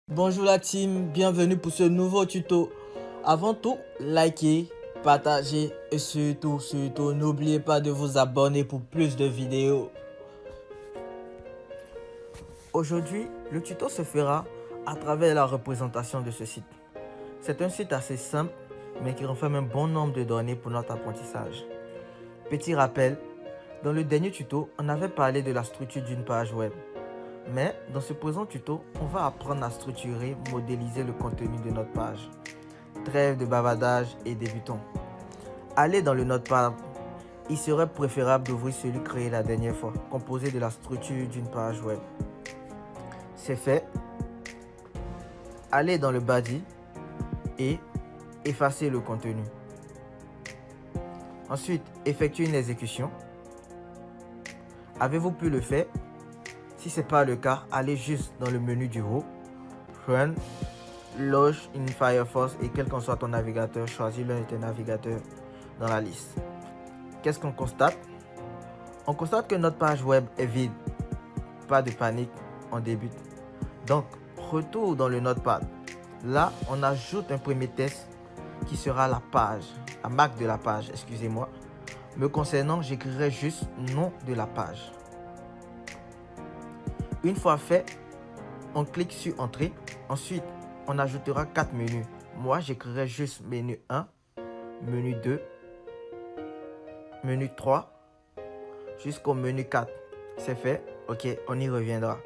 Bonjour la team, bienvenue pour ce nouveau tuto. Avant tout, likez, partagez et surtout, n'oubliez pas de vous abonner pour plus de vidéos. Aujourd'hui, le tuto se fera à travers la représentation de ce site. C'est un site assez simple, mais qui renferme un bon nombre de données pour notre apprentissage. Petit rappel, dans le dernier tuto, on avait parlé de la structure d'une page web. Mais dans ce présent tuto, on va apprendre à structurer, modéliser le contenu de notre page. Trêve de bavardage et débutons. Allez dans le Notepad. Il serait préférable d'ouvrir celui créé la dernière fois, composé de la structure d'une page web. C'est fait. Allez dans le body et effacez le contenu. Ensuite, effectuez une exécution. Avez-vous pu le faire? Si ce n'est pas le cas, allez juste dans le menu du haut, Run, Launch in Firefox et quel qu'en soit ton navigateur, choisis l'un de tes navigateurs dans la liste. Qu'est-ce qu'on constate? On constate que notre page web est vide. Pas de panique, on débute. Donc, retour dans le Notepad. Là, on ajoute un premier test qui sera la marque de la page, excusez-moi. Me concernant, j'écrirai juste nom de la page. Une fois fait, on clique sur Entrée. Ensuite, on ajoutera 4 menus. Moi, j'écrirai juste menu 1, menu 2, menu 3, jusqu'au menu 4. C'est fait. Ok, on y reviendra.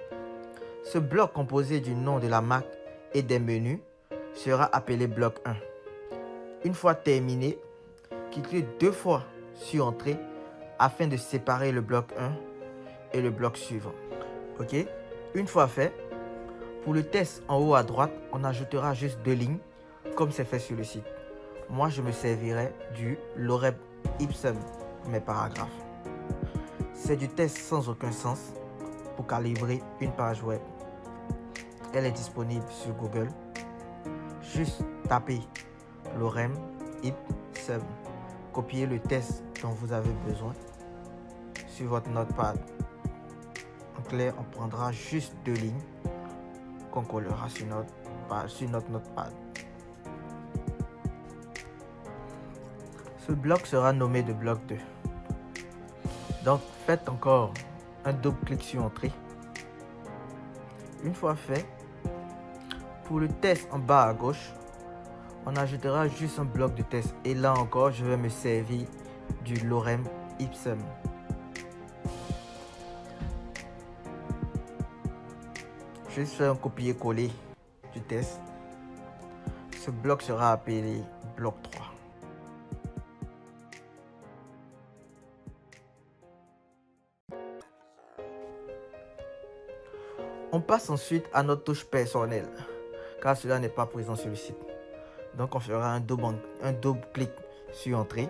Ce bloc composé du nom de la marque et des menus sera appelé bloc 1. Une fois terminé, cliquez 2 fois sur Entrée afin de séparer le bloc 1 et le bloc suivant. Ok, une fois fait, pour le test en haut à droite, on ajoutera juste 2 lignes comme c'est fait sur le site. Moi, je me servirai du lorem ipsum, mes paragraphes. C'est du test sans aucun sens pour calibrer une page web. Elle est disponible sur Google. Juste tapez lorem ipsum. Copiez le test dont vous avez besoin sur votre Notepad. En clair, on prendra juste 2 lignes qu'on collera sur notre Notepad. Ce bloc sera nommé de bloc 2. Donc, faites encore un double clic sur Entrée. Une fois fait, pour le test en bas à gauche, on ajoutera juste un bloc de test. Et là encore, je vais me servir du lorem ipsum. Je vais faire un copier-coller du test. Ce bloc sera appelé bloc 3. On passe ensuite à notre touche personnelle, car cela n'est pas présent sur le site. Donc on fera un double clic sur Entrée.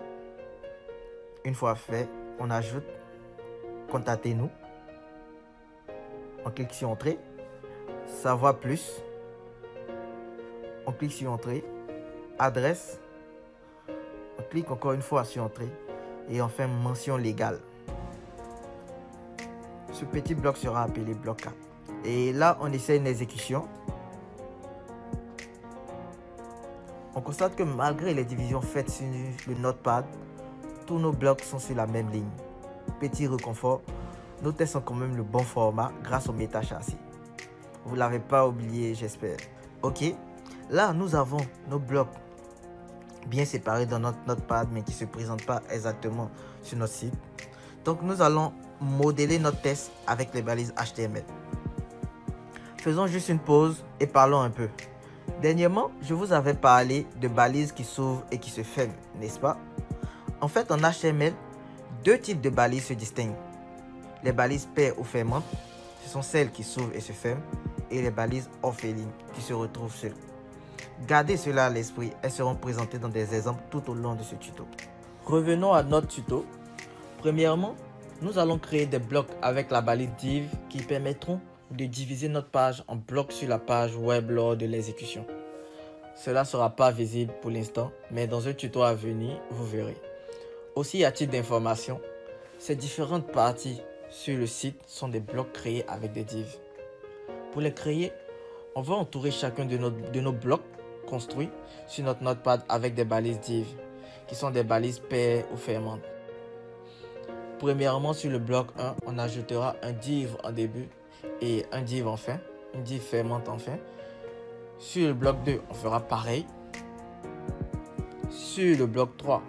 Une fois fait, on ajoute Contactez-nous. On clique sur Entrée. Savoir plus. On clique sur Entrée. Adresse. On clique encore une fois sur Entrée. Et enfin, mention légale. Ce petit bloc sera appelé bloc 4. Et là, on essaie une exécution. On constate que malgré les divisions faites sur le Notepad, tous nos blocs sont sur la même ligne. Petit réconfort, nos tests ont quand même le bon format grâce au métachâssis. Vous ne l'avez pas oublié, j'espère. Ok, là nous avons nos blocs bien séparés dans notre Notepad, mais qui ne se présentent pas exactement sur notre site. Donc nous allons modeler notre test avec les balises HTML. Faisons juste une pause et parlons un peu. Dernièrement, je vous avais parlé de balises qui s'ouvrent et qui se ferment, n'est-ce pas? En fait, en HTML, 2 types de balises se distinguent. Les balises paires ou fermantes, ce sont celles qui s'ouvrent et se ferment, et les balises orphelines qui se retrouvent seules. Gardez cela à l'esprit, elles seront présentées dans des exemples tout au long de ce tuto. Revenons à notre tuto. Premièrement, nous allons créer des blocs avec la balise div qui permettront de diviser notre page en blocs sur la page web lors de l'exécution. Cela ne sera pas visible pour l'instant, mais dans un tuto à venir, vous verrez. Aussi, à titre d'information, ces différentes parties sur le site sont des blocs créés avec des divs. Pour les créer, On va entourer chacun de nos blocs construits sur notre notepad avec des balises div, qui sont des balises paires ou fermentes. Premièrement, sur le bloc 1, on ajoutera un div en début et un div en fin, une div fermante en fin. Sur le bloc 2, on fera pareil. Sur le bloc 3,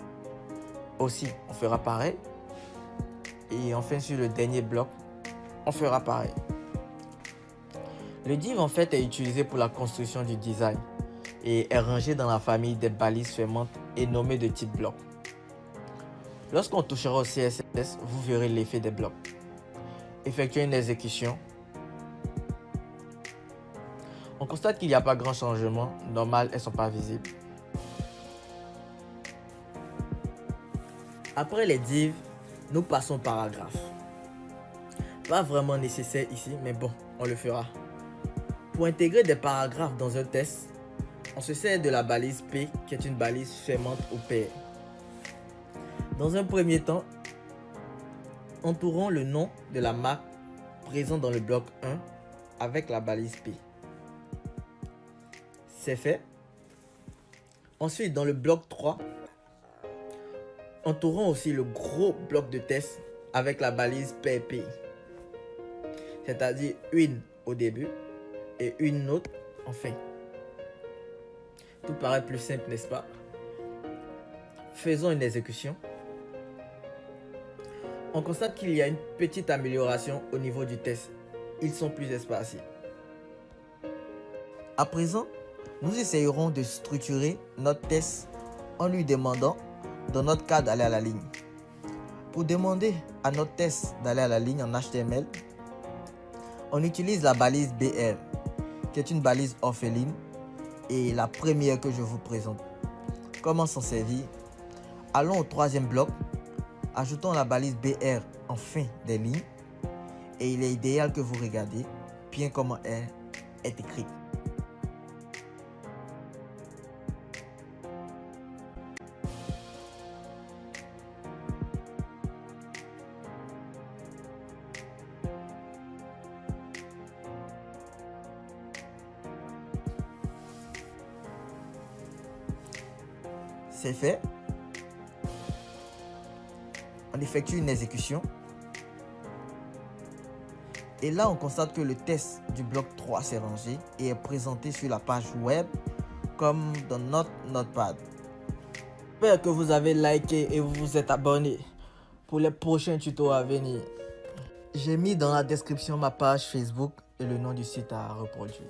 aussi, on fera pareil. Et enfin, sur le dernier bloc, on fera pareil. Le div en fait est utilisé pour la construction du design et est rangé dans la famille des balises fermantes et nommé de type bloc. Lorsqu'on touchera au CSS, vous verrez l'effet des blocs. Effectuez une exécution. On constate qu'il n'y a pas grand changement. Normal, elles ne sont pas visibles. Après les divs, nous passons au paragraphe. Pas vraiment nécessaire ici, mais bon, on le fera. Pour intégrer des paragraphes dans un test, on se sert de la balise P, qui est une balise fermante ou paire. Dans un premier temps, entourons le nom de la marque présent dans le bloc 1 avec la balise P. C'est fait. Ensuite, dans le bloc 3, entourons aussi le gros bloc de test avec la balise PP. C'est-à-dire une au début et une autre en fin. Tout paraît plus simple, n'est-ce pas? Faisons une exécution. On constate qu'il y a une petite amélioration au niveau du test. Ils sont plus espacés. À présent, nous essayerons de structurer notre test en lui demandant dans notre cas d'aller à la ligne. Pour demander à notre test d'aller à la ligne en HTML, on utilise la balise BR, qui est une balise orpheline et la première que je vous présente. Comment s'en servir? Allons au troisième bloc. Ajoutons la balise BR en fin des lignes et il est idéal que vous regardiez bien comment elle est écrite. C'est fait. On effectue une exécution. Et là, on constate que le test du bloc 3 s'est rangé et est présenté sur la page web comme dans notre notepad. J'espère que vous avez liké et vous vous êtes abonné pour les prochains tutos à venir. J'ai mis dans la description ma page Facebook et le nom du site à reproduire.